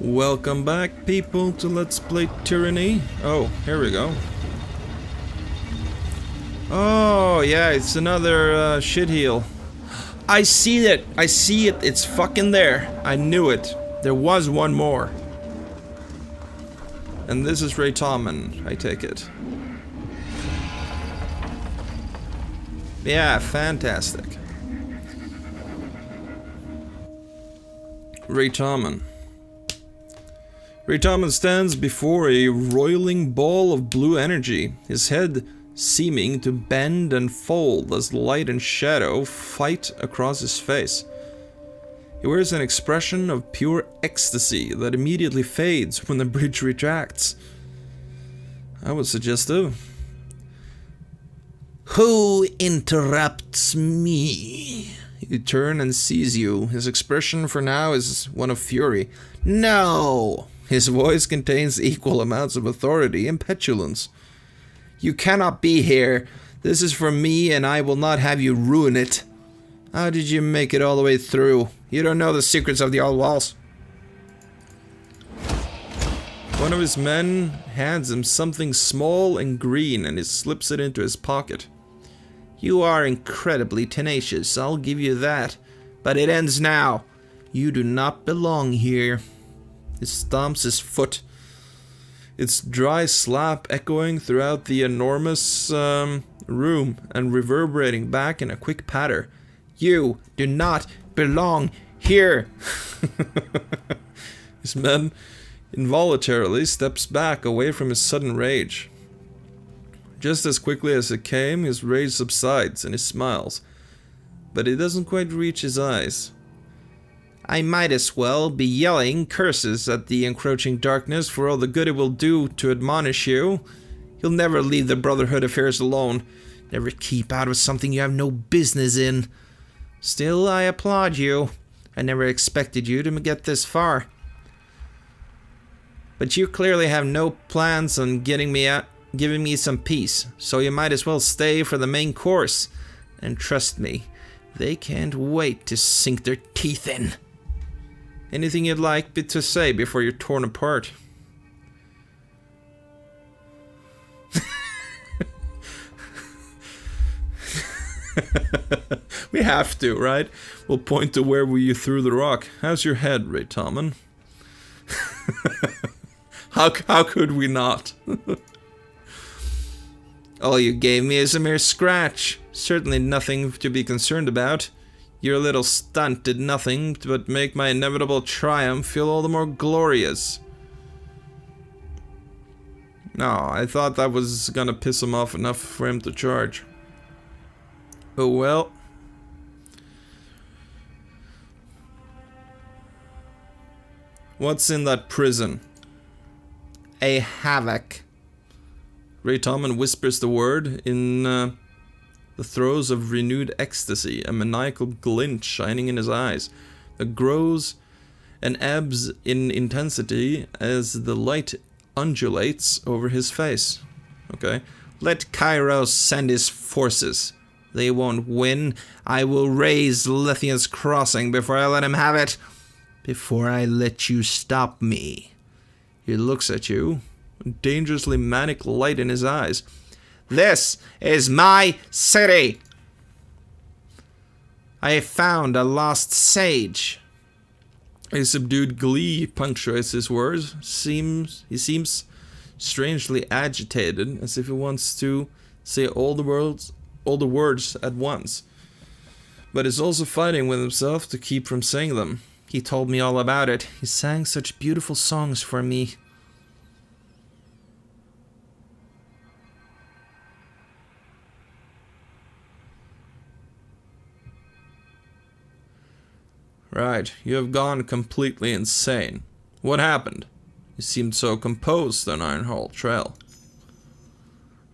Welcome back, people, to Let's Play Tyranny. Oh, here we go. Oh, yeah, it's another shit heel. I see it! I see it! It's fucking there! I knew it! There was one more. And this is Reatommon, I take it. Yeah, fantastic. Reatommon. Reatommon stands before a roiling ball of blue energy, his head seeming to bend and fold as light and shadow fight across his face. He wears an expression of pure ecstasy that immediately fades when the bridge retracts. I would suggest though. Who interrupts me? You turn and sees you. His expression for now is one of fury. No! His voice contains equal amounts of authority and petulance. You cannot be here. This is for me and I will not have you ruin it. How did you make it all the way through? You don't know the secrets of the old walls. One of his men hands him something small and green and he slips it into his pocket. You are incredibly tenacious, I'll give you that. But it ends now. You do not belong here. He stomps his foot. Its dry slap echoing throughout the enormous room and reverberating back in a quick patter. You do not belong here. His man involuntarily steps back away from his sudden rage. Just as quickly as it came, his rage subsides and he smiles, but it doesn't quite reach his eyes. I might as well be yelling curses at the encroaching darkness for all the good it will do to admonish you. You'll never leave the Brotherhood affairs alone. Never keep out of something you have no business in. Still, I applaud you. I never expected you to get this far. But you clearly have no plans on giving me some peace, so you might as well stay for the main course. And trust me, they can't wait to sink their teeth in. Anything you'd like to say before you're torn apart? We have to, right? We'll point to where you threw the rock. How's your head, Reatommon? How could we not? All you gave me is a mere scratch. Certainly nothing to be concerned about. Your little stunt did nothing but make my inevitable triumph feel all the more glorious. No, I thought that was gonna piss him off enough for him to charge. Oh well. What's in that prison? A havoc. Reatommon whispers the word in the throes of renewed ecstasy, a maniacal glint shining in his eyes that grows and ebbs in intensity as the light undulates over his face. Okay. Let Kairos send his forces. They won't win. I will raise Lithian's crossing before I let him have it. Before I let you stop me. He looks at you, a dangerously manic light in his eyes. This is my city. I have found a lost sage. A subdued glee punctuates his words. He seems strangely agitated, as if he wants to say all the words at once, but is also fighting with himself to keep from saying them. He told me all about it. He sang such beautiful songs for me. Right, you have gone completely insane. What happened? You seemed so composed on Ironhall Trail.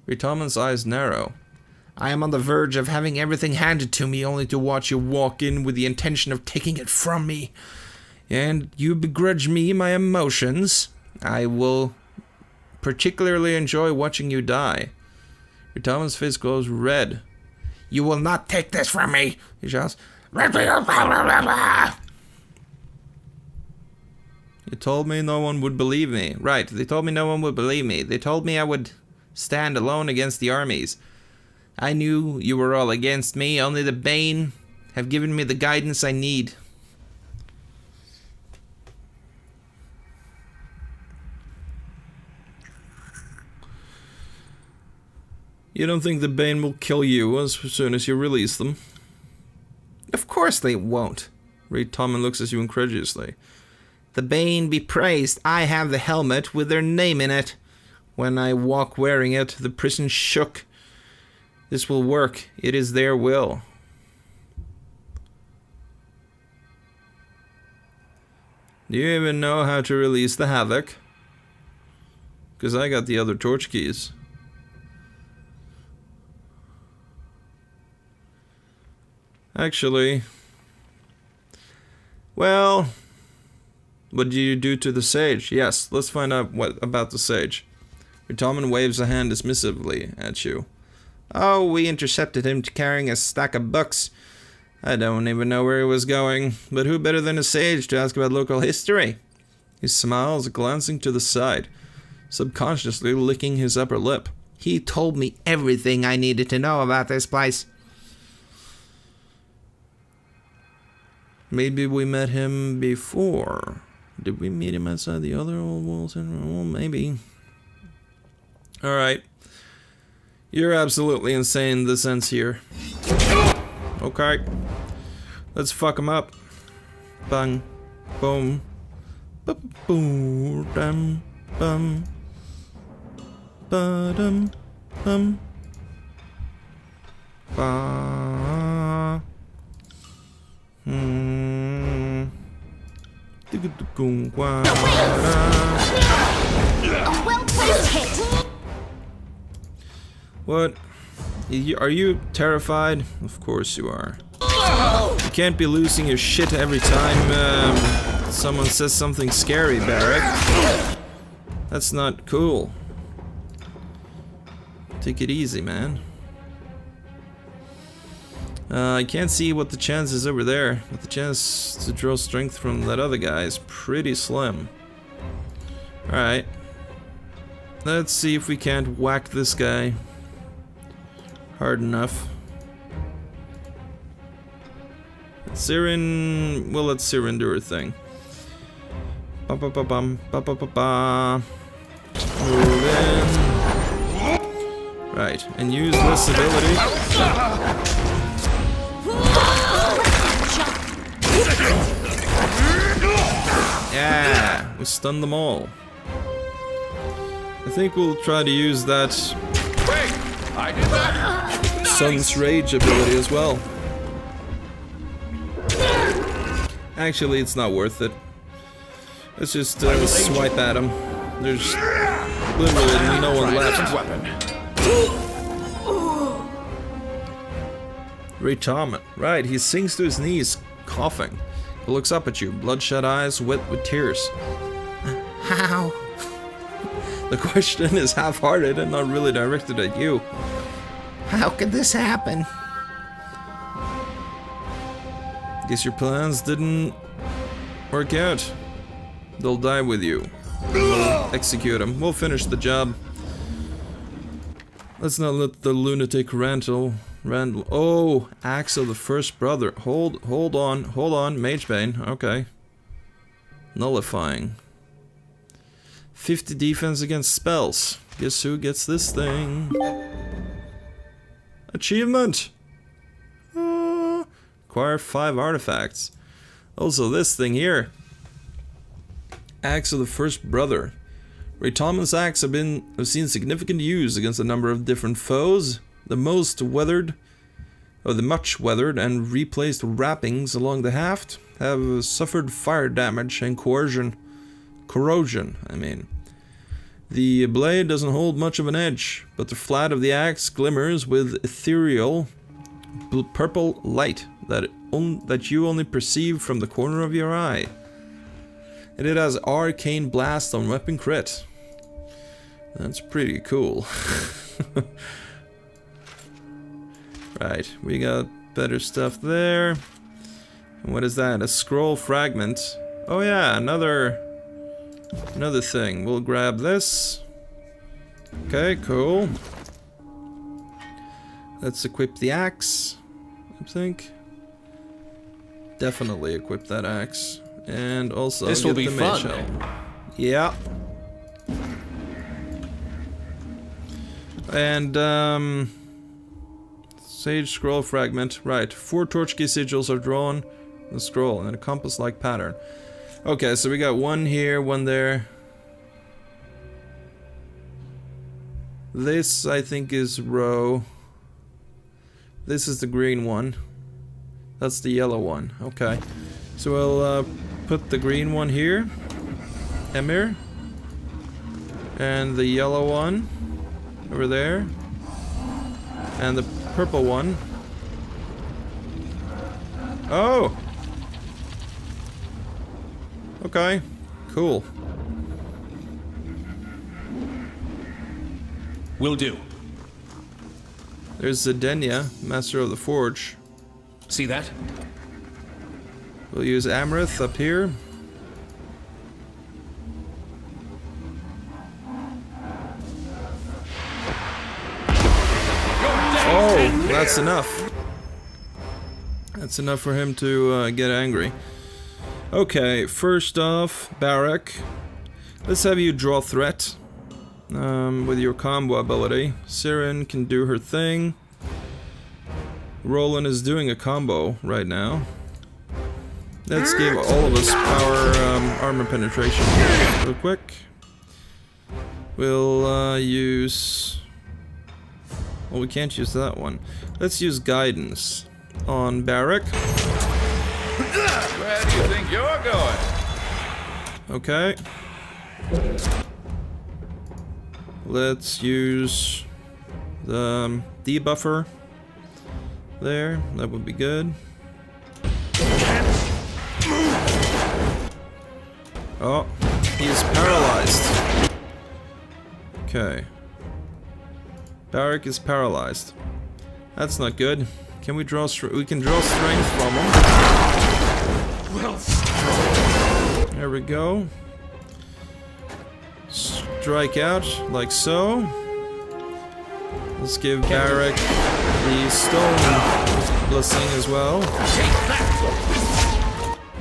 Reatommon's eyes narrow. I am on the verge of having everything handed to me only to watch you walk in with the intention of taking it from me. And you begrudge me my emotions. I will particularly enjoy watching you die. Reatommon's face glows red. You will not take this from me, he shouts. They told me no one would believe me. Right, they told me no one would believe me. They told me I would stand alone against the armies. I knew you were all against me. Only the Bane have given me the guidance I need. You don't think the Bane will kill you as soon as you release them? Of course they won't. Reatommon looks at you incredulously. The Bane be praised. I have the helmet with their name in it. When I walk wearing it, the prison shook. This will work. It is their will. Do you even know how to release the Havoc? Because I got the other torch keys. Actually, well, what did you do to the sage? Yes, let's find out what about the sage. Reatommon waves a hand dismissively at you. Oh, we intercepted him carrying a stack of books. I don't even know where he was going, but who better than a sage to ask about local history? He smiles, glancing to the side, subconsciously licking his upper lip. He told me everything I needed to know about this place. Maybe we met him before. Did we meet him outside the other old walls? Well, maybe. Alright. You're absolutely insane, the sense here. Okay. Let's fuck him up. Bang. Boom. Boom. Dum. Bum. Ba-dum. Bum. Ba. What? Are you terrified? Of course you are. You can't be losing your shit every time someone says something scary, Barrack. That's not cool. Take it easy, man. I can't see what the chance is over there, but the chance to draw strength from that other guy is pretty slim. Alright. Let's see if we can't whack this guy hard enough. Siren... We'll let Siren do her thing. Ba-ba-ba-bum, ba-ba-ba-ba. Move in. Right, and use this ability. Yeah, we stunned them all. I think we'll try to use that I did that. Sun's Rage ability as well. Actually, it's not worth it. Let's just swipe at him. There's literally no one left. Reatommon. Right, he sinks to his knees, coughing. He looks up at you, bloodshot eyes wet with tears. How? The question is half-hearted and not really directed at you. How could this happen? Guess your plans didn't work out. They'll die with you. We'll execute them. We'll finish the job. Let's not let the lunatic Randall. Oh, Axel, the first brother. Hold on, Magebane. Okay. Nullifying. 50 defense against spells. Guess who gets this thing? Achievement! Acquire 5 artifacts. Also this thing here. Axe of the First Brother. Reatommon's axe have seen significant use against a number of different foes. The much weathered and replaced wrappings along the haft have suffered fire damage and corrosion. The blade doesn't hold much of an edge, but the flat of the axe glimmers with ethereal purple light that you only perceive from the corner of your eye. And it has arcane blast on weapon crit. That's pretty cool. Right, we got better stuff there. And what is that? A scroll fragment. Oh yeah, another Another thing, we'll grab this. Okay, cool. Let's equip the axe, I think. Definitely equip that axe. And also This will get be the mage fun. helm. Yeah. And, Sage scroll fragment. Right, 4 torch key sigils are drawn on the scroll in a compass-like pattern. Okay, so we got one here, one there. This, I think, is row. This is the green one. That's the yellow one. Okay. So we'll put the green one here. Emir. And the yellow one over there. And the purple one. Oh! Okay. Cool. Will do. There's Zedenia, Master of the Forge. See that? We'll use Amaranth up here. Oh, that's enough. That's enough for him to get angry. Okay, first off, Barak. Let's have you draw threat with your combo ability. Siren can do her thing. Roland is doing a combo right now. Let's give all of us power armor penetration real quick. We'll use... Well, we can't use that one. Let's use guidance on Barak. Where do you think you're going? Okay. Let's use the debuffer there. That would be good. Oh, he's paralyzed. Okay. Barak is paralyzed. That's not good. Can we draw? We can draw strength from him. Well, there we go. Strike out like so. Let's give Barak the stone blessing as well.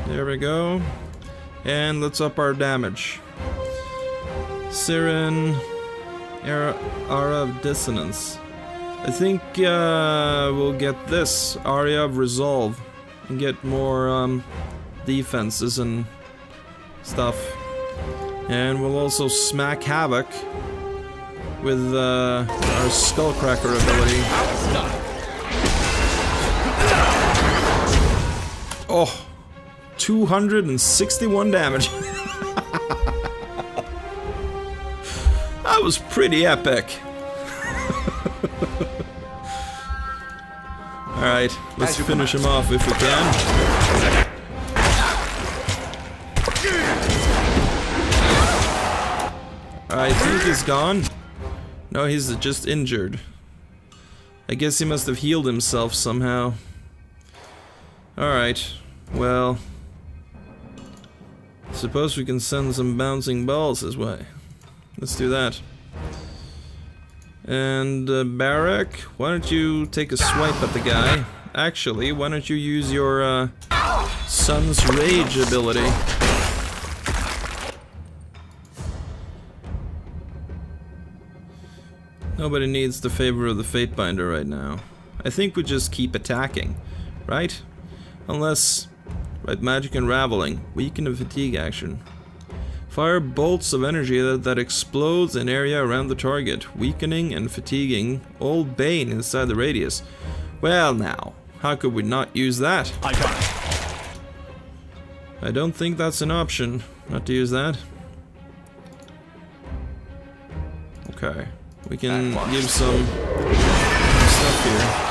There we go. And let's up our damage. Siren, Aura of Dissonance. I think we'll get this, Aria of Resolve, and get more defenses and stuff. And we'll also smack Havoc with our Skullcracker ability. Oh, 261 damage. That was pretty epic. Alright, let's finish him off if we can. I think he's gone. No, he's just injured. I guess he must have healed himself somehow. Alright, well... Suppose we can send some bouncing balls his way. Let's do that. And Barak, why don't you take a swipe at the guy? Actually, why don't you use your Sun's Rage ability? Nobody needs the favor of the Fatebinder right now. I think we just keep attacking, right? Unless, right, magic unraveling, weaken the fatigue action. Fire bolts of energy that explodes an area around the target, weakening and fatiguing all Bane inside the radius. Well now, how could we not use that? I got it. I don't think that's an option, not to use that. Okay, we can give some stuff here.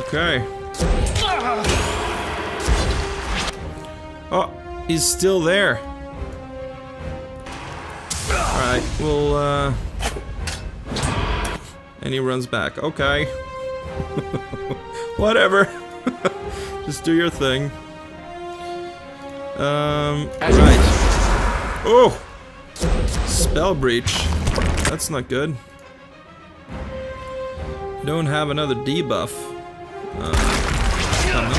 Okay. Oh, he's still there. Alright, we'll, and he runs back. Okay. Whatever. Just do your thing. Right. Oh! Spell breach. That's not good. Don't have another debuff. Coming.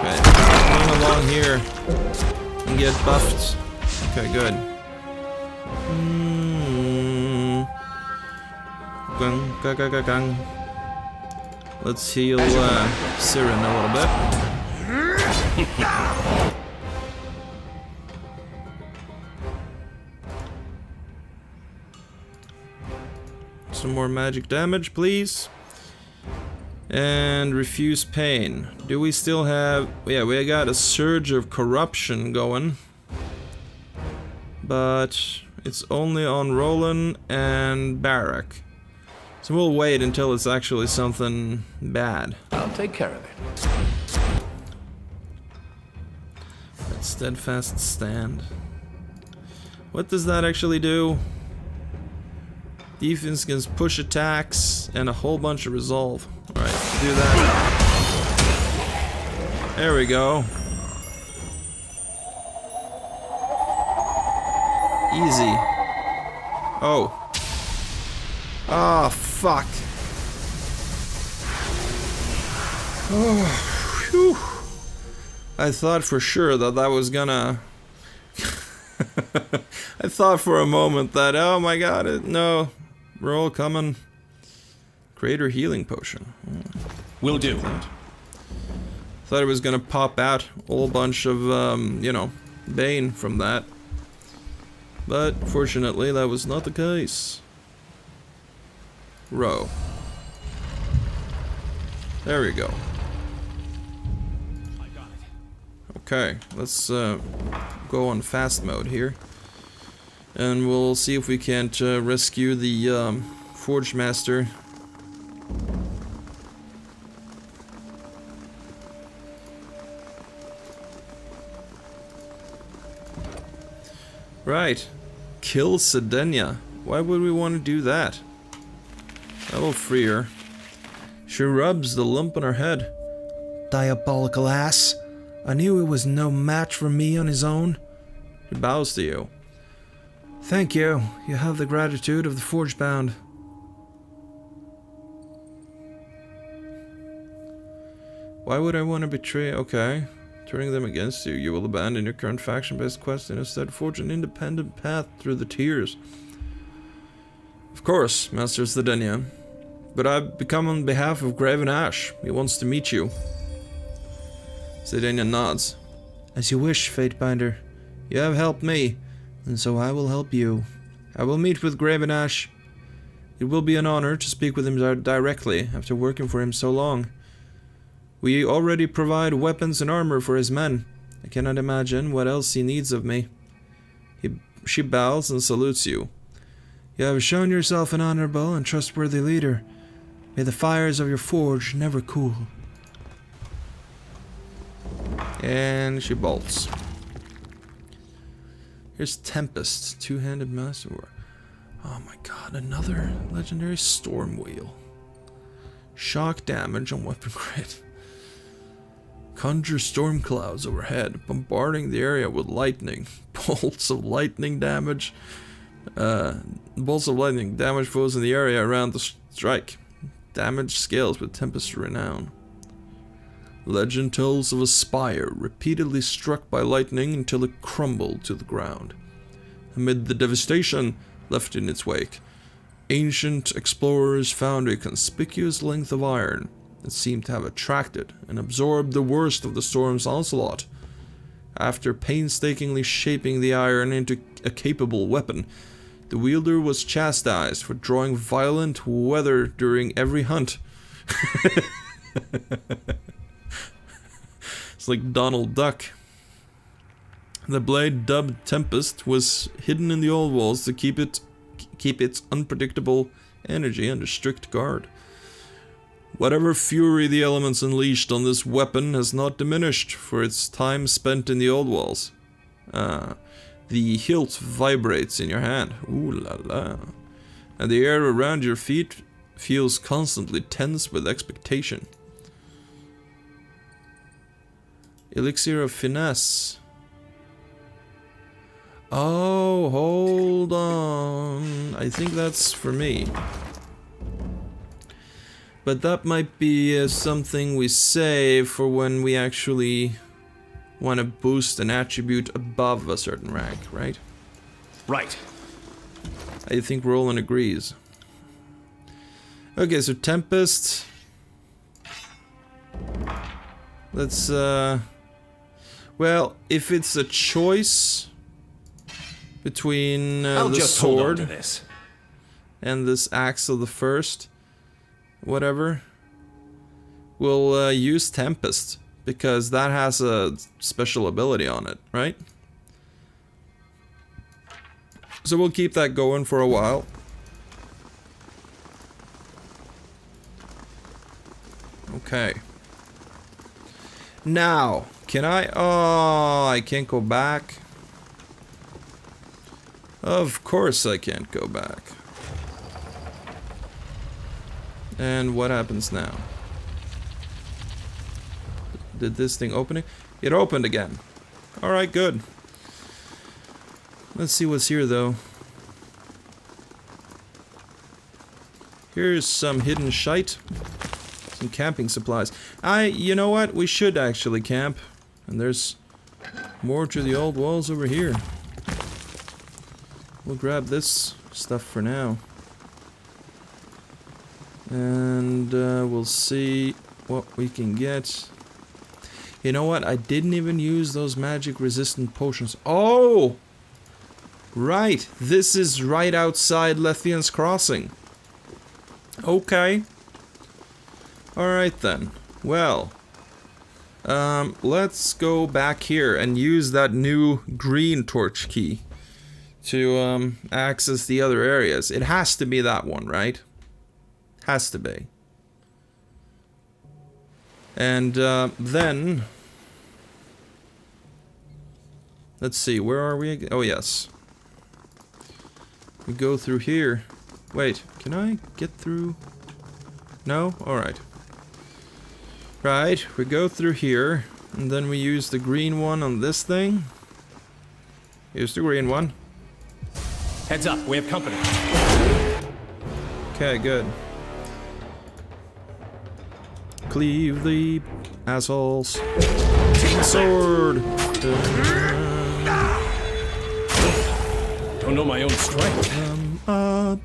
Okay, going along here and get buffed. Okay, good. Let's heal Siren a little bit. Some more magic damage, please. And refuse pain. Do we still have... Yeah, we got a surge of corruption going. But it's only on Roland and Barak. So we'll wait until it's actually something bad. I'll take care of it. That steadfast stand. What does that actually do? Defense can push attacks and a whole bunch of resolve. Alright, do that. There we go. Easy. Oh. Ah, fuck. Oh, whew. I thought for sure that that was gonna... I thought for a moment that, oh my god, no. We're all coming. Greater healing potion. Will do. Thought it was gonna pop out a whole bunch of, you know, Bane from that. But fortunately, that was not the case. Row. There we go. Okay, let's go on fast mode here. And we'll see if we can't rescue the Forge Master. Right. Kill Sedenia. Why would we want to do that? That will free her. She rubs the lump on her head. Diabolical ass. I knew it was no match for me on his own. He bows to you. Thank you. You have the gratitude of the Forgebound. Why would I want to betray? Okay. Turning them against you, you will abandon your current faction-based quest and instead forge an independent path through the tears. Of course, Master Sedenia. But I've become on behalf of Graven Ash. He wants to meet you. Sedenia nods. As you wish, Fatebinder. You have helped me, and so I will help you. I will meet with Graven Ash. It will be an honor to speak with him directly after working for him so long. We already provide weapons and armor for his men. I cannot imagine what else he needs of me. She bows and salutes you. You have shown yourself an honorable and trustworthy leader. May the fires of your forge never cool. And she bolts. Here's Tempest, two-handed masterwork. Oh my god, another legendary storm wheel. Shock damage on weapon crit. Conjure storm clouds overhead, bombarding the area with lightning. Bolts of lightning damage. Bolts of lightning damage foes in the area around the strike. Damage scales with Tempest renown. Legend tells of a spire repeatedly struck by lightning until it crumbled to the ground. Amid the devastation left in its wake, ancient explorers found a conspicuous length of iron that seemed to have attracted and absorbed the worst of the storm's onslaught. After painstakingly shaping the iron into a capable weapon, the wielder was chastised for drawing violent weather during every hunt. It's like Donald Duck. The blade, dubbed Tempest, was hidden in the old walls to keep its unpredictable energy under strict guard. Whatever fury the elements unleashed on this weapon has not diminished for its time spent in the old walls. The hilt vibrates in your hand. Ooh la la. And the air around your feet feels constantly tense with expectation. Elixir of Finesse. Oh, hold on. I think that's for me. But that might be something we save for when we actually want to boost an attribute above a certain rank, right? Right. I think Roland agrees. Okay, so Tempest. Let's, well, if it's a choice between I'll the just hold on sword to this. and this axe of the first, whatever, we'll use Tempest, because that has a special ability on it, right? So we'll keep that going for a while. Okay. Now, can I... Oh, I can't go back. Of course I can't go back. And what happens now? Did this thing open it? It opened again. Alright, good. Let's see what's here, though. Here's some hidden shite. Some camping supplies. You know what? We should actually camp. And there's more to the old walls over here. We'll grab this stuff for now. And we'll see what we can get. You know what? I didn't even use those magic resistant potions. Oh! Right. This is right outside Lethian's Crossing. Okay. Alright then. Well. Let's go back here and use that new green torch key to access the other areas. It has to be that one, right? Has to be. And then... Let's see, where are we again? Oh, yes. We go through here. Wait, can I get through? No? Alright. Right, we go through here, and then we use the green one on this thing. Use the green one. Heads up, we have company. Okay, good. Cleave the assholes. Sword! Don't know my own strength. Come up.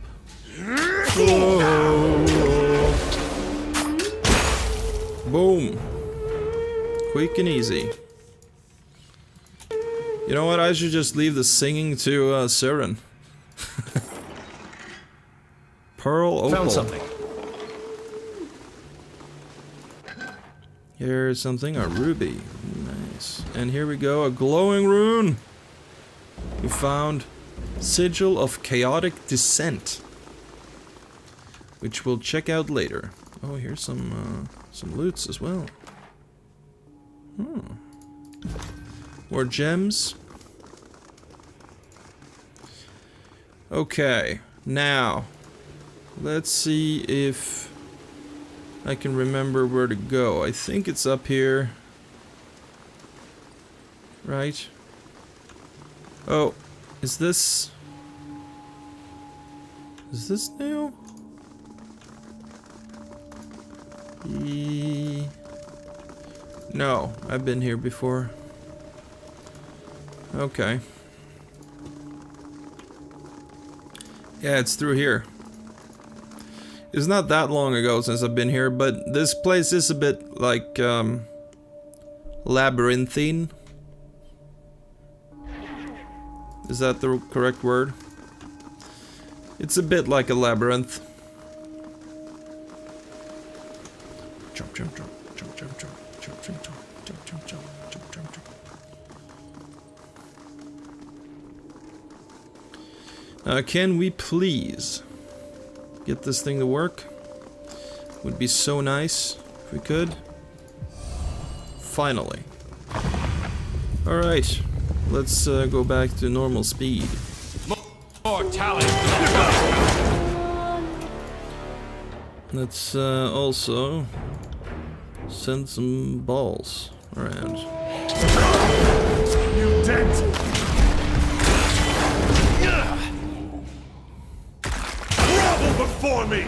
Whoa. Boom. Quick and easy. You know what? I should just leave the singing to Siren. Pearl opal. Found something. Here's something, a ruby. Nice. And here we go, a glowing rune. We found Sigil of Chaotic Descent, which we'll check out later. Oh, here's some loots as well. More gems. Okay, now let's see if I can remember where to go. I think it's up here. Right? Oh, is this new? No, I've been here before. Okay. Yeah, it's through here. It's not that long ago since I've been here, but this place is a bit like labyrinthine. Is that the correct word? It's a bit like a labyrinth. Jump, jump, jump, jump, jump, jump, jump, jump, jump, jump, jump, jump, jump, jump, jump. Can we please get this thing to work? Would be so nice if we could. Finally. Alright. let's go back to normal speed. More talent. Let's also send some balls around. You dead. Grovel before me.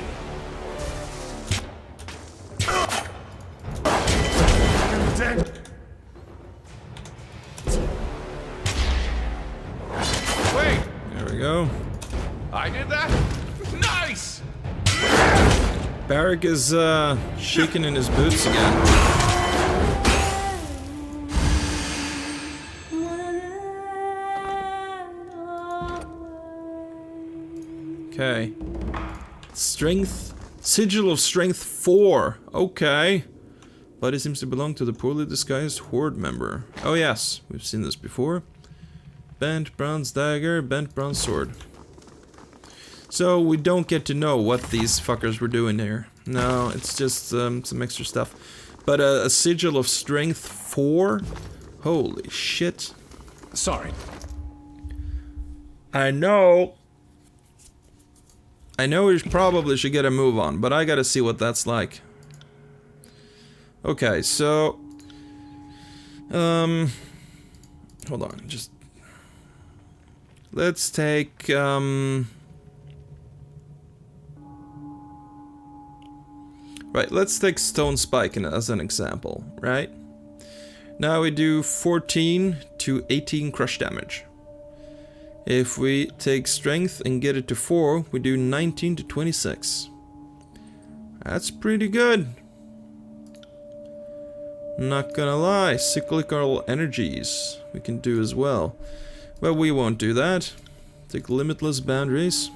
You dead. Wait. There we go. I did that? Nice! Barrack is shaking in his boots again. Okay. Strength. Sigil of Strength 4. Okay. But it seems to belong to the poorly disguised Horde member. Oh yes, we've seen this before. Bent bronze dagger, bent bronze sword. So we don't get to know what these fuckers were doing here. No, it's just some extra stuff. But a Sigil of Strength 4? Holy shit. Sorry. I know we probably should get a move on, but I gotta see what that's like. Okay, so... hold on, just... Let's take, Right, let's take Stone Spike as an example, right? Now we do 14 to 18 crush damage. If we take Strength and get it to 4, we do 19 to 26. That's pretty good. Not gonna lie, cyclical energies we can do as well. Well, we won't do that. Take Limitless Boundaries.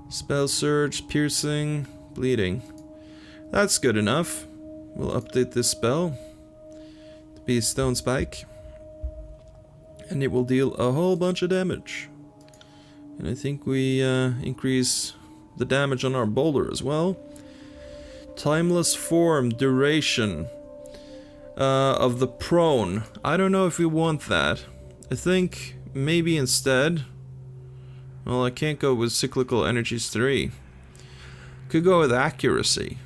Spell Surge, Piercing, Bleeding. That's good enough. We'll update this spell to be Stone Spike. And it will deal a whole bunch of damage. And I think we increase the damage on our boulder as well. Timeless Form, Duration of the Prone. I don't know if we want that. I think maybe instead... Well, I can't go with Cyclical Energies 3. Could go with Accuracy.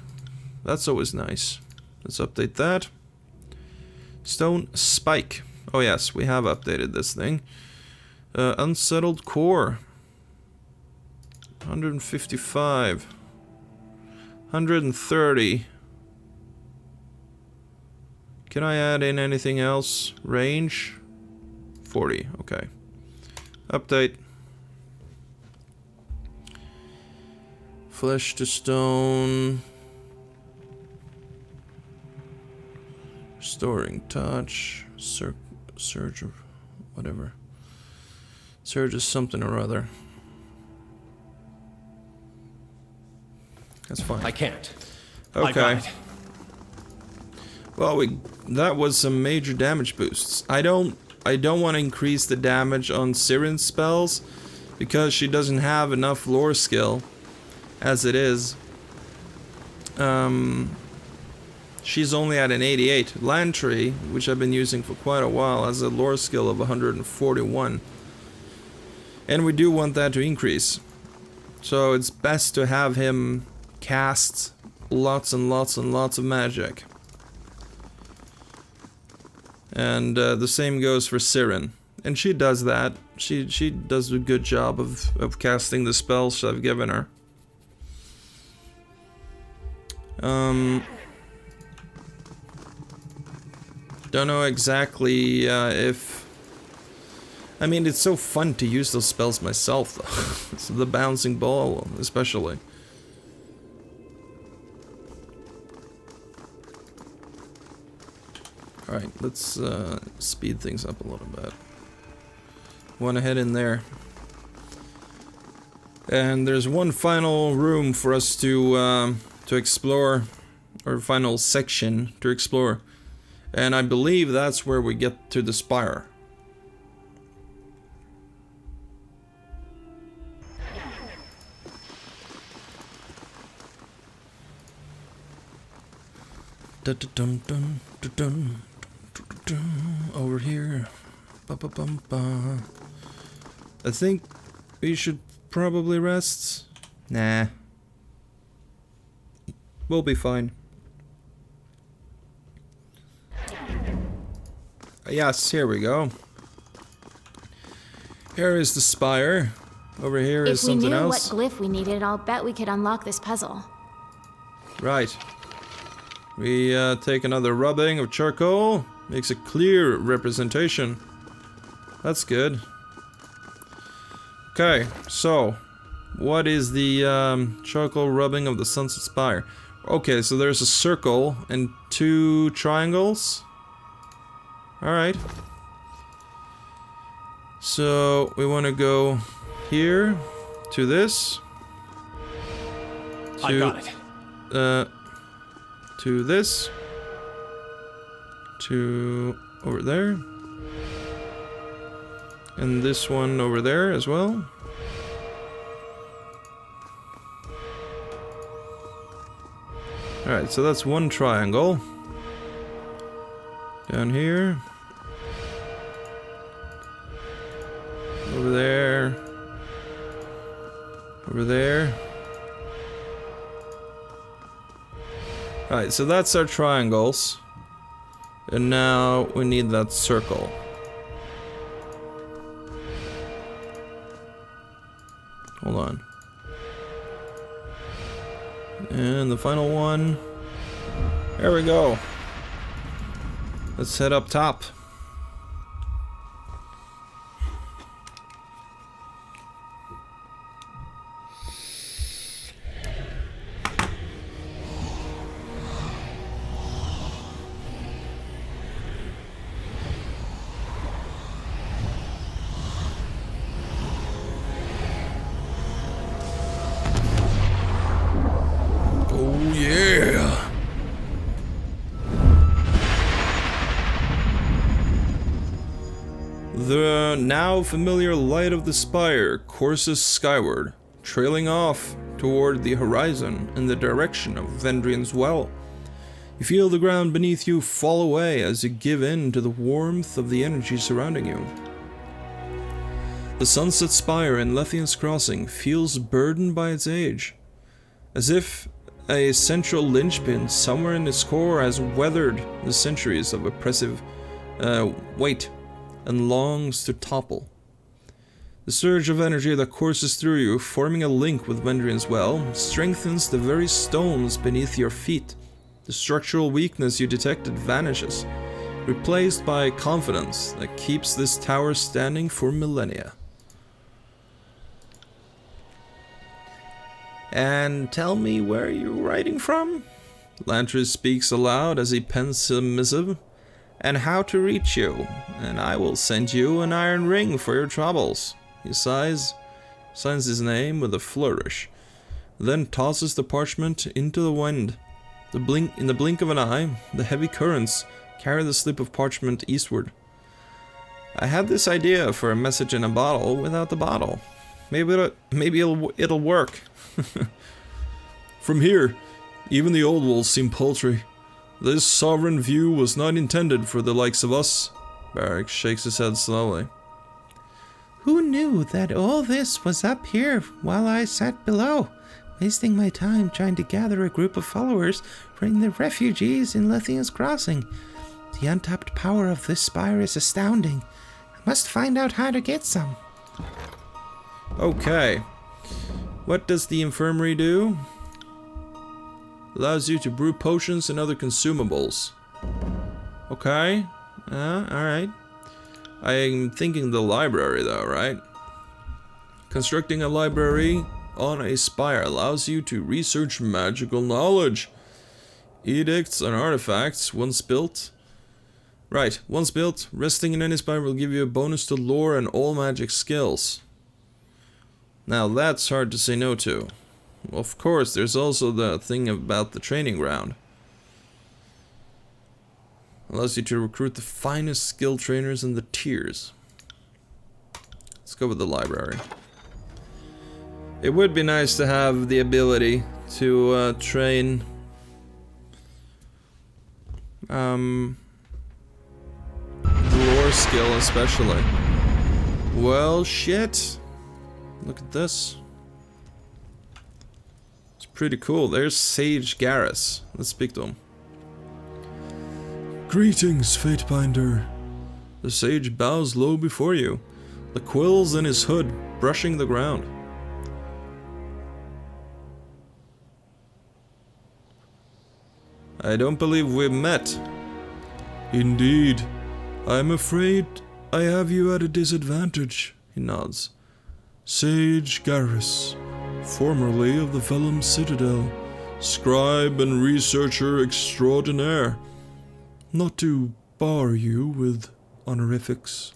That's always nice. Let's update that. Stone Spike. Oh yes, we have updated this thing. Unsettled Core. 155. 130. Can I add in anything else? Range? 40, okay. Update. Flesh to Stone. Restoring Touch. Surge of whatever. Surge is something or other. That's fine. I can't. Okay. I got it. Well, that was some major damage boosts. I don't want to increase the damage on Siren's spells because she doesn't have enough lore skill as it is. She's only at an 88. Lantry, which I've been using for quite a while, has a lore skill of 141. And we do want that to increase. So it's best to have him cast lots and lots and lots of magic. And the same goes for Siren. And she does that. She does a good job of casting the spells I've given her. Don't know exactly if... I mean, it's so fun to use those spells myself, though. So the bouncing ball, especially. Alright, let's speed things up a little bit. Want to head in there. And there's one final room for us to explore, or final section to explore. And I believe that's where we get to the Spire. Dun, dun, dun, dun, dun, dun, dun, dun, over here. Ba-ba-bum-ba. I think we should probably rest. Nah. We'll be fine. Yes, here we go. Here is the spire. Over here is something else. If we knew what glyph we needed, I'll bet we could unlock this puzzle. Right. We take another rubbing of charcoal. Makes a clear representation. That's good. Okay, so what is the charcoal rubbing of the Sunset Spire? Okay, so there's a circle and 2 triangles. Alright. So we want to go here to this. I got it. To this. To over there. And this one over there as well. Alright, so that's 1 triangle. Down here. Over there. Over there. Alright, so that's our triangles. And now we need that circle. Hold on. And the final one. There we go. Let's head up top. The now familiar light of the spire courses skyward, trailing off toward the horizon in the direction of Vendrian's Well. You feel the ground beneath you fall away as you give in to the warmth of the energy surrounding you. The Sunset Spire in Lethian's Crossing feels burdened by its age, as if a central linchpin somewhere in its core has weathered the centuries of oppressive weight and longs to topple. The surge of energy that courses through you, forming a link with Vendrian's Well, strengthens the very stones beneath your feet. The structural weakness you detected vanishes, replaced by confidence that keeps this tower standing for millennia. And tell me where you're writing from? Lantris speaks aloud as he pens a missive. And how to reach you, and I will send you an iron ring for your troubles. He signs his name with a flourish, then tosses the parchment into the wind. In the blink of an eye, the heavy currents carry the slip of parchment eastward. I had this idea for a message in a bottle without the bottle. Maybe it'll work. From here, even the old wolves seem paltry. This sovereign view was not intended for the likes of us. Barak shakes his head slowly. Who knew that all this was up here while I sat below, wasting my time trying to gather a group of followers from the refugees in Lethian's Crossing? The untapped power of this spire is astounding. I must find out how to get some. Okay. What does the infirmary do? Allows you to brew potions and other consumables. Okay. Alright. I'm thinking the library though, right? Constructing a library on a spire allows you to research magical knowledge. Edicts and artifacts, once built. Right, once built, resting in any spire will give you a bonus to lore and all magic skills. Now that's hard to say no to. Of course, there's also the thing about the training ground. Allows you to recruit the finest skilled trainers in the tiers. Let's go with the library. It would be nice to have the ability to train the lore skill especially. Well, shit. Look at this. It's pretty cool. There's Sage Garrus. Let's speak to him. Greetings, Fatebinder. The sage bows low before you, the quills in his hood brushing the ground. I don't believe we've met. Indeed. I'm afraid I have you at a disadvantage, he nods. Sage Garrus, formerly of the Vellum Citadel, scribe and researcher extraordinaire. Not to bar you with honorifics.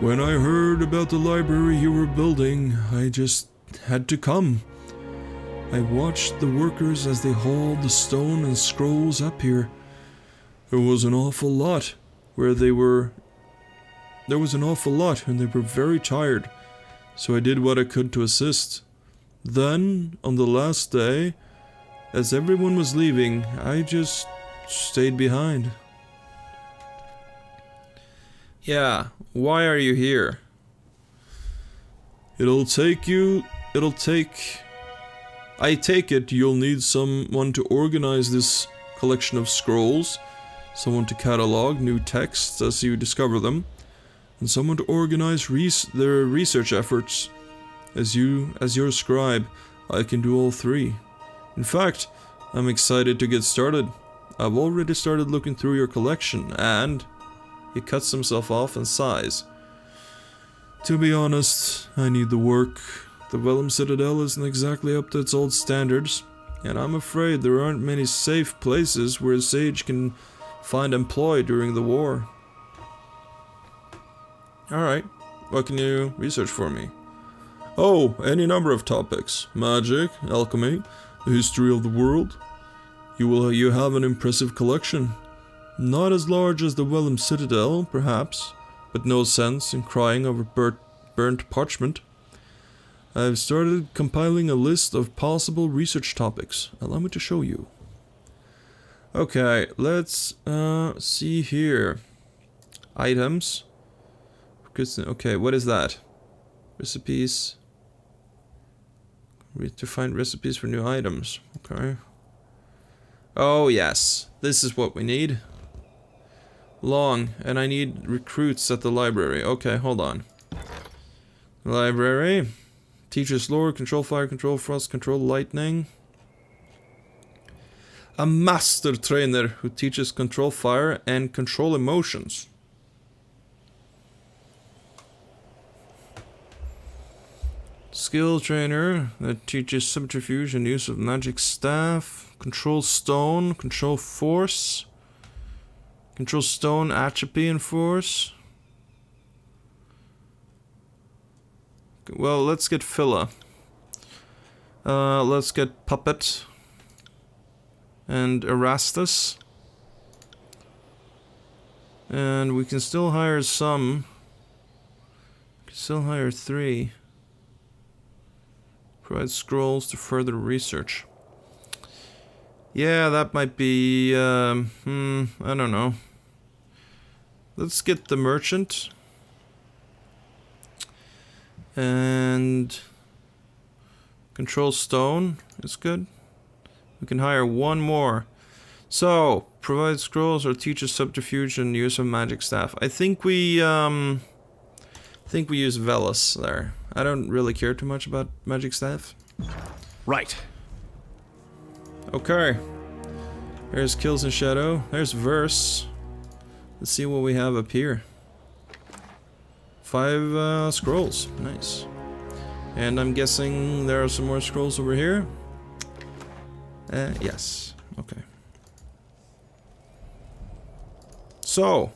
When I heard about the library you were building, I just had to come. I watched the workers as they hauled the stone and scrolls up here. There was an awful lot and they were very tired, so I did what I could to assist. Then, on the last day, as everyone was leaving, I just stayed behind. Yeah, why are you here? I take it you'll need someone to organize this collection of scrolls, someone to catalog new texts as you discover them, and someone to organize their research efforts. As your scribe, I can do all three. In fact, I'm excited to get started. I've already started looking through your collection, and he cuts himself off and sighs. To be honest, I need the work. The Vellum Citadel isn't exactly up to its old standards, and I'm afraid there aren't many safe places where a sage can find employ during the war. Alright, what can you research for me? Oh, any number of topics. Magic, alchemy, the history of the world. You have an impressive collection. Not as large as the Vellum Citadel, perhaps, but no sense in crying over burnt parchment. I've started compiling a list of possible research topics. Allow me to show you. Okay, let's see here. Items. Okay, what is that? Recipes. To find recipes for new items. Okay. Oh yes, this is what we need. Long, and I need recruits at the library. Okay, hold on. Library. Teaches lore, control fire, control frost, control lightning. A master trainer who teaches control fire and control emotions. Skill trainer that teaches subterfuge and use of magic staff. Control stone, control force. Control stone, atrophy and force. Well, let's get Phila. Let's get Puppet. And Erastus. And we can still hire some. We can still hire 3. Provide scrolls to further research. Yeah, that might be, I don't know. Let's get the merchant. And control stone is good. We can hire 1 more. So, provide scrolls or teaches subterfuge and use of magic staff. I think we use Velas there. I don't really care too much about magic staff. Right. Okay. There's Kills in Shadow. There's Verse. Let's see what we have up here. 5 scrolls. Nice. And I'm guessing there are some more scrolls over here. Yes. Okay. So,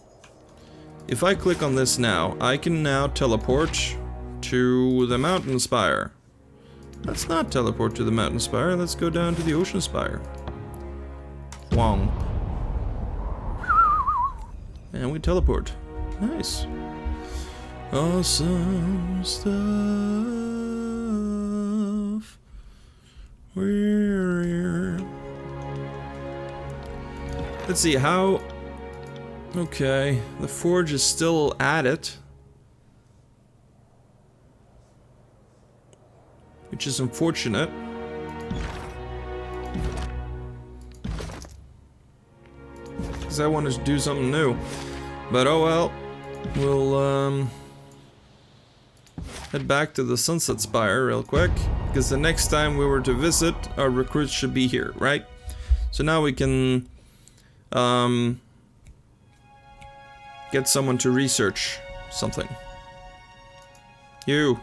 if I click on this now, I can now teleport to the mountain spire. Let's not teleport to the mountain spire. Let's go down to the ocean spire. Wong. And we teleport. Nice. Awesome stuff. We're here. Let's see, how Okay, the forge is still at it. Which is unfortunate. Because I wanted to do something new. But oh well. We'll head back to the Sunset Spire real quick. Because the next time we were to visit, our recruits should be here, right? So now we can get someone to research something. You.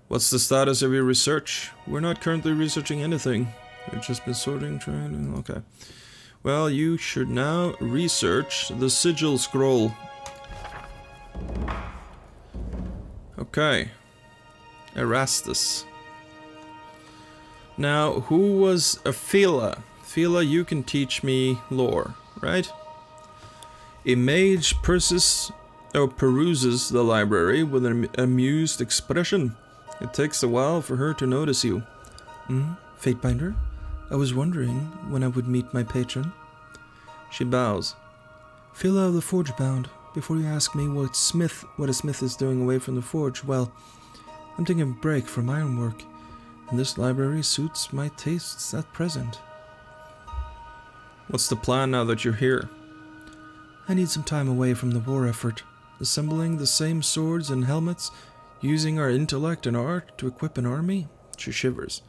What's the status of your research? We're not currently researching anything. We've just been sorting, trying. Okay. Well, you should now research the sigil scroll. Okay. Erastus. Now, who was Aphila? Aphila, you can teach me lore, right? A mage peruses the library with an amused expression. It takes a while for her to notice you. Fatebinder? I was wondering when I would meet my patron. She bows. Phila of the Forgebound, before you ask me what a smith is doing away from the forge, well, I'm taking a break from ironwork, and this library suits my tastes at present. What's the plan now that you're here? I need some time away from the war effort, assembling the same swords and helmets, using our intellect and art to equip an army. She shivers.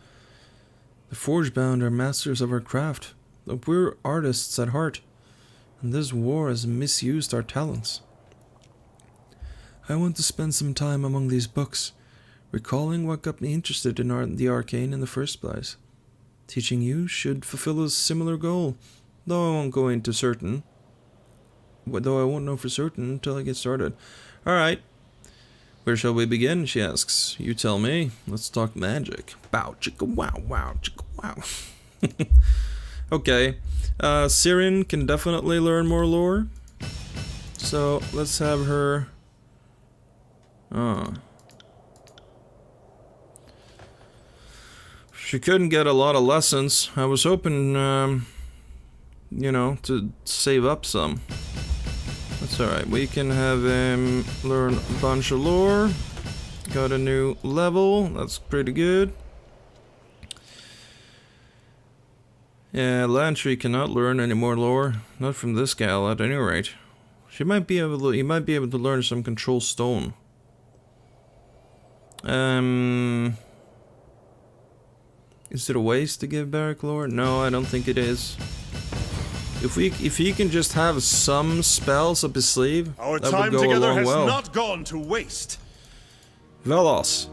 The Forgebound are masters of our craft, but we're artists at heart, and this war has misused our talents. I want to spend some time among these books, recalling what got me interested in the arcane in the first place. Teaching you should fulfill a similar goal, though I won't know for certain until I get started. Alright. Where shall we begin, she asks. You tell me. Let's talk magic. Bow, chicka, wow, wow, chicka, wow. Okay. Sirin can definitely learn more lore. So, let's have her... She couldn't get a lot of lessons. I was hoping, you know, to save up some. That's alright. We can have him learn a bunch of lore. Got a new level. That's pretty good. Yeah, Lantry cannot learn any more lore. Not from this gal, at any rate. He might be able to learn some control stone. Is it a waste to give Barrack lore? No, I don't think it is. If he can just have some spells up his sleeve, our that time would go together along has well. not gone to waste. Velos.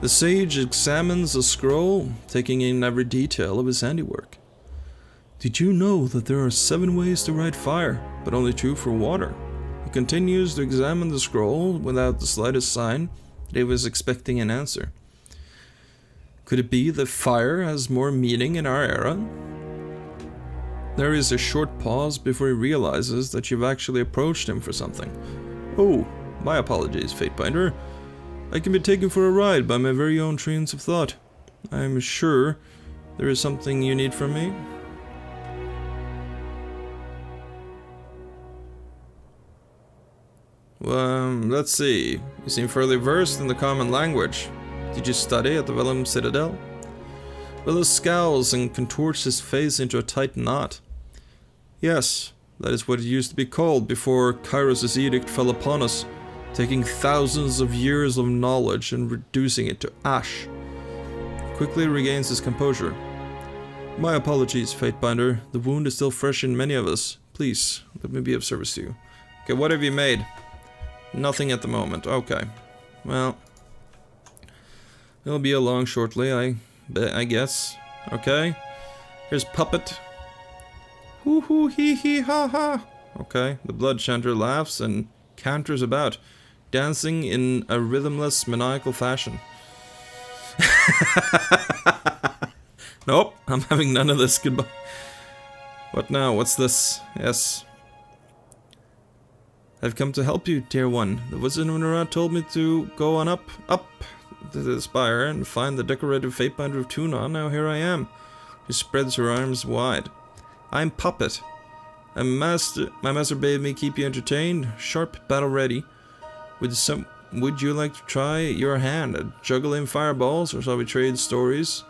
The sage examines the scroll, taking in every detail of his handiwork. Did you know that there are 7 ways to write fire, but only 2 for water? He continues to examine the scroll without the slightest sign that he was expecting an answer. Could it be that fire has more meaning in our era? There is a short pause before he realizes that you've actually approached him for something. Oh, my apologies, Fatebinder. I can be taken for a ride by my very own trains of thought. I am sure there is something you need from me. Let's see. You seem fairly versed in the common language. Did you study at the Vellum Citadel? Velos scowls and contorts his face into a tight knot. Yes, that is what it used to be called before Kairos' edict fell upon us, taking thousands of years of knowledge and reducing it to ash. He quickly regains his composure. My apologies, Fatebinder. The wound is still fresh in many of us. Please, let me be of service to you. Okay, what have you made? Nothing at the moment. Okay. Well, it'll be along shortly, I guess. Okay. Here's Puppet. Hoo hoo hee hee ha ha. Okay, the Blood Chanter laughs and canters about, dancing in a rhythmless, maniacal fashion. Nope, I'm having none of this. Goodbye. What now? What's this? Yes. I've come to help you, dear one. The Wizard of Nura told me to go on up to the Spire and find the decorated Fatebinder of Tuna. Now here I am. She spreads her arms wide. I'm Puppet. My master bade me keep you entertained, sharp, battle ready. Would you like to try your hand at juggling fireballs, or shall we trade stories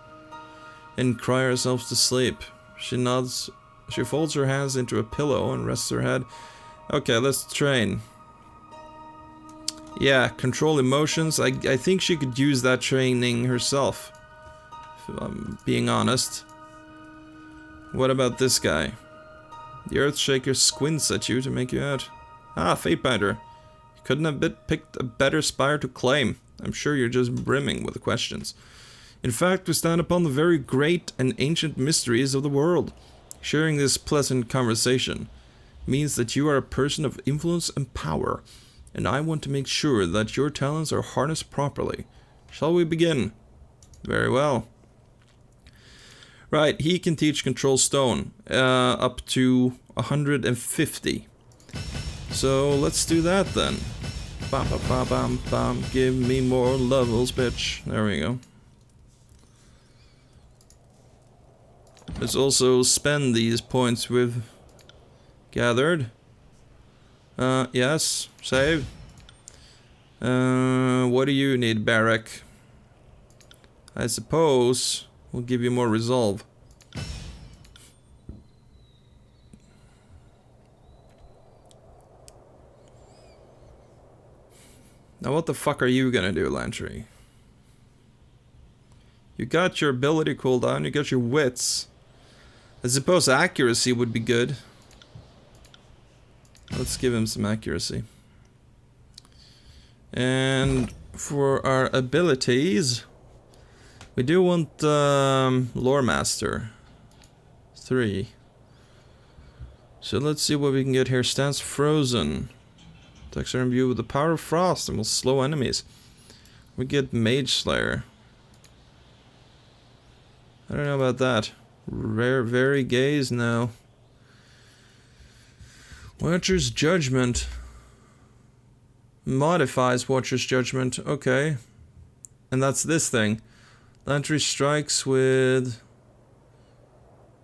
and cry ourselves to sleep? She nods. She folds her hands into a pillow and rests her head. Okay, let's train. Yeah, control emotions. I think she could use that training herself, if I'm being honest. What about this guy? The Earthshaker squints at you to make you out. Ah, Fatebinder. You couldn't have picked a better spire to claim. I'm sure you're just brimming with questions. In fact, we stand upon the very great and ancient mysteries of the world. Sharing this pleasant conversation means that you are a person of influence and power, and I want to make sure that your talents are harnessed properly. Shall we begin? Very well. Right, he can teach control stone up to 150. So let's do that then. Bam, bam, bam, bam, bam. Give me more levels, bitch. There we go. Let's also spend these points we've gathered. Yes, save. What do you need, Barrack? I suppose we'll give you more resolve. Now what the fuck are you gonna do, Lantry? You got your ability cooldown, you got your wits. I suppose accuracy would be good. Let's give him some accuracy. And for our abilities, we do want Lore Master 3. So let's see what we can get here. Stance Frozen. Attacks are imbued with the power of frost and will slow enemies. We get Mage Slayer. I don't know about that. Very gaze now. Watcher's Judgment. Modifies Watcher's Judgment. Okay. And that's this thing. Lantry strikes with...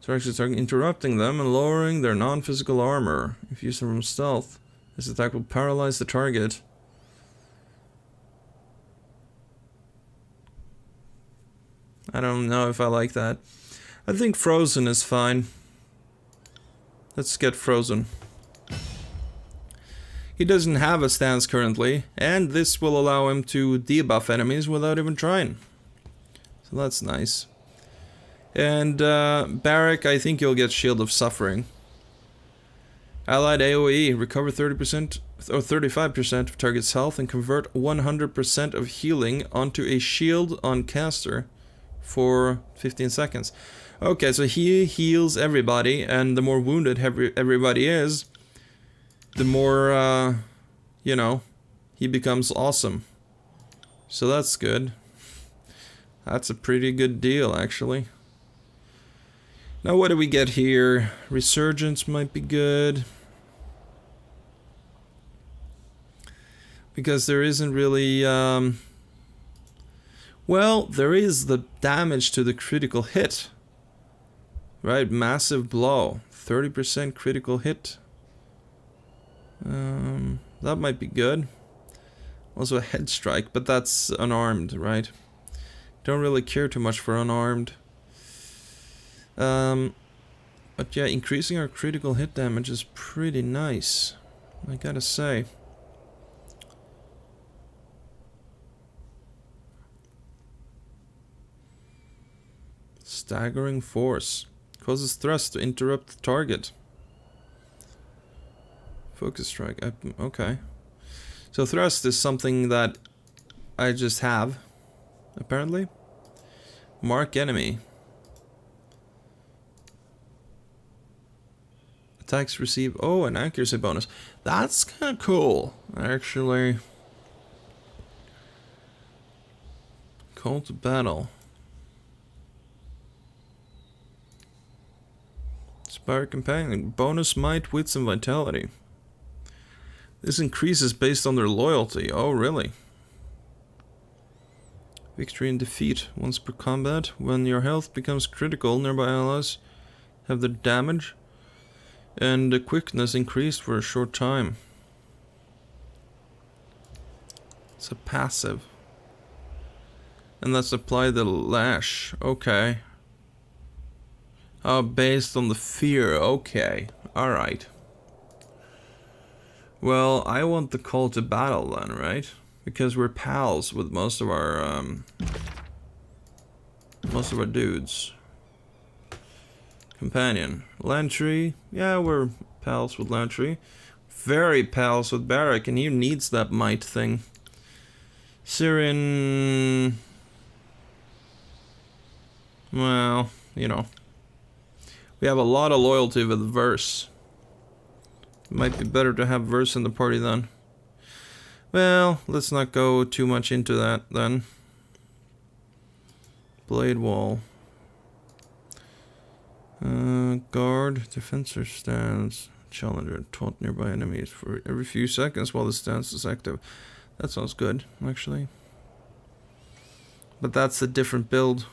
interrupting them and lowering their non-physical armor. If used from stealth, this attack will paralyze the target. I don't know if I like that. I think Frozen is fine. Let's get Frozen. He doesn't have a stance currently, and this will allow him to debuff enemies without even trying. So that's nice. And Barrack, I think you'll get Shield of Suffering. Allied AoE, recover 30% or 35% of target's health and convert 100% of healing onto a shield on caster for 15 seconds. Okay, so he heals everybody, and the more wounded everybody is, the more, you know, he becomes awesome. So that's good. That's a pretty good deal, actually. Now what do we get here? Resurgence might be good. Because there isn't really, well, there is the damage to the critical hit. Right, massive blow. 30% critical hit. That might be good. Also a head strike, but that's unarmed, right? Don't really care too much for unarmed. But yeah, increasing our critical hit damage is pretty nice, I gotta say. Staggering force. Causes thrust to interrupt the target. Focus strike. Okay. So thrust is something that I just have, apparently. Mark enemy. Attacks receive... oh, an accuracy bonus. That's kind of cool, actually. Call to battle. Spire companion. Bonus might, wits, and vitality. This increases based on their loyalty. Oh, really? Victory and defeat. Once per combat, when your health becomes critical, nearby allies have their damage and the quickness increased for a short time. It's a passive. And let's apply the lash. Okay. Oh, based on the fear. Okay. Alright. Well, I want the call to battle then, right? Because we're pals with most of our dudes. Companion. Lantry. Yeah, we're pals with Lantry. Very pals with Barak, and he needs that might thing. Syrian... Well, you know. We have a lot of loyalty with Verse. Might be better to have Verse in the party then. Well, let's not go too much into that then. Blade Wall. Guard, defensor stance, challenger, taunt nearby enemies for every few seconds while the stance is active. That sounds good, actually. But that's a different build.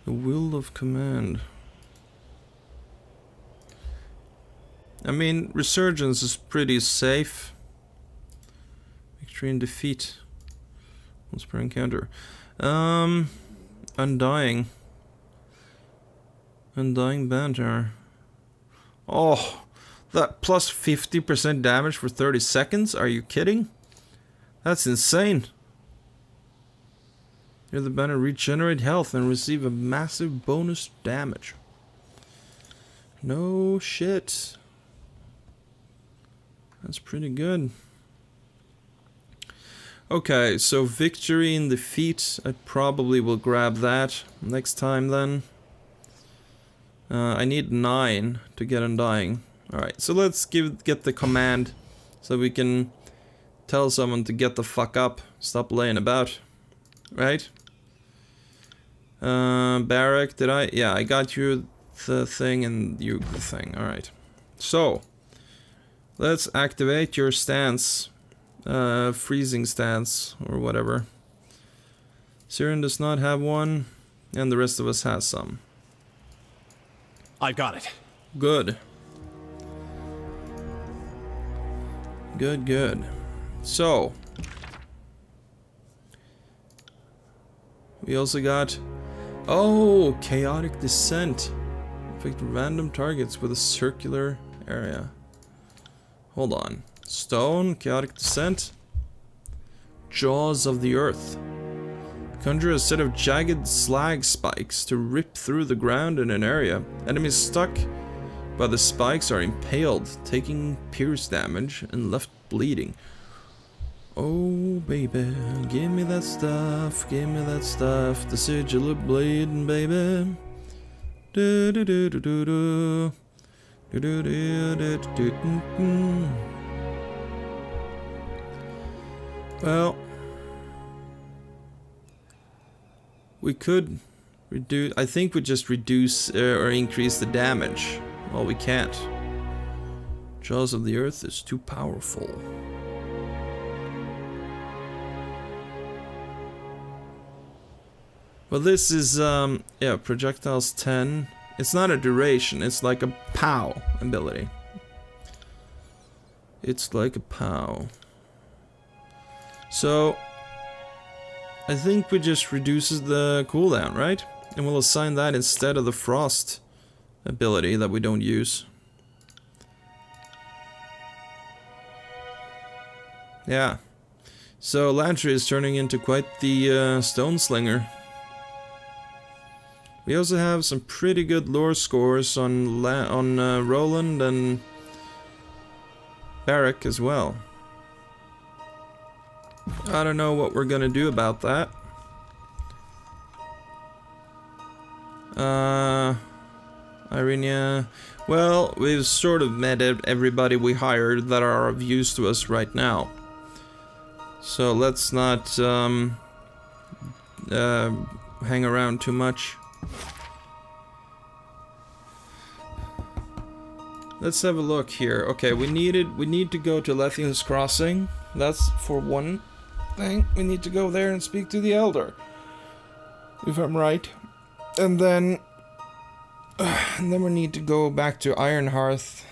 The will of command. I mean, Resurgence is pretty safe. Victory and defeat. Once per encounter. Undying. Undying banter. Oh, that plus 50% damage for 30 seconds? Are you kidding? That's insane. Near the banner, regenerate health and receive a massive bonus damage. No shit. That's pretty good. Okay, so victory and defeat. I probably will grab that next time then. I need 9 to get Undying. Alright, so let's get the command so we can tell someone to get the fuck up. Stop laying about. Right? Barak, did I? Yeah, I got you the thing and you the thing. Alright. So, let's activate your stance. Freezing stance, or whatever. Syrian does not have one, and the rest of us has some. I've got it. Good. Good, good. So, we also got... Oh, Chaotic Descent. Affect random targets with a circular area. Hold on. Stone, Chaotic Descent. Jaws of the Earth. Conjure a set of jagged slag spikes to rip through the ground in an area. Enemies stuck by the spikes are impaled, taking pierce damage and left bleeding. Oh baby, give me that stuff, give me that stuff. The sigil of bleeding, baby. Do do do do do do. Do do do do do do. Well, we could reduce. I think we just reduce or increase the damage. Well, we can't. Jaws of the Earth is too powerful. Well, this is yeah, projectiles 10. It's not a duration. It's like a POW ability. It's like a POW. So, I think we just reduces the cooldown, right? And we'll assign that instead of the frost ability that we don't use. Yeah. So Lantry is turning into quite the stone slinger. We also have some pretty good lore scores on Roland and Barak as well. I don't know what we're gonna do about that. Irenia. Well, we've sort of met everybody we hired that are of use to us right now. So let's not hang around too much. Let's have a look here. Okay, we need to go to Lethian's Crossing. That's for one. thing. We need to go there and speak to the Elder. If I'm right. And then we need to go back to Ironhearth,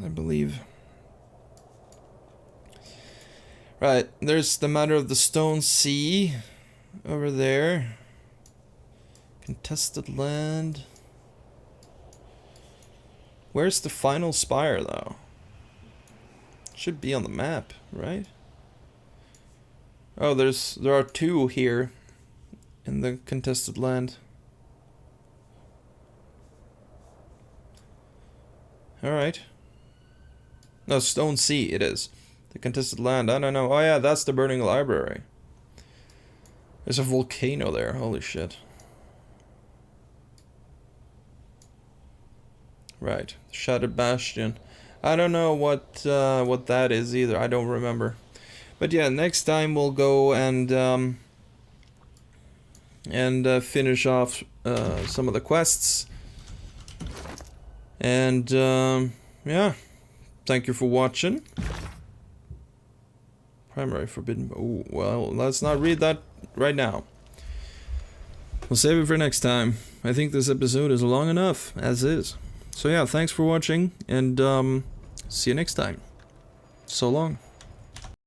I believe. Right, there's the matter of the Stone Sea over there. Contested land. Where's the final spire, though? Should be on the map, right? Oh, there are 2 here in the contested land. Alright. No, Stone Sea it is. The contested land, I don't know. Oh yeah, that's the Burning Library. There's a volcano there, holy shit. Right, Shattered Bastion. I don't know what that is either, I don't remember. But yeah, next time we'll go and finish off some of the quests. And yeah, thank you for watching. Primary Forbidden. Oh, well, let's not read that right now. We'll save it for next time. I think this episode is long enough, as is. So yeah, thanks for watching, and see you next time. So long.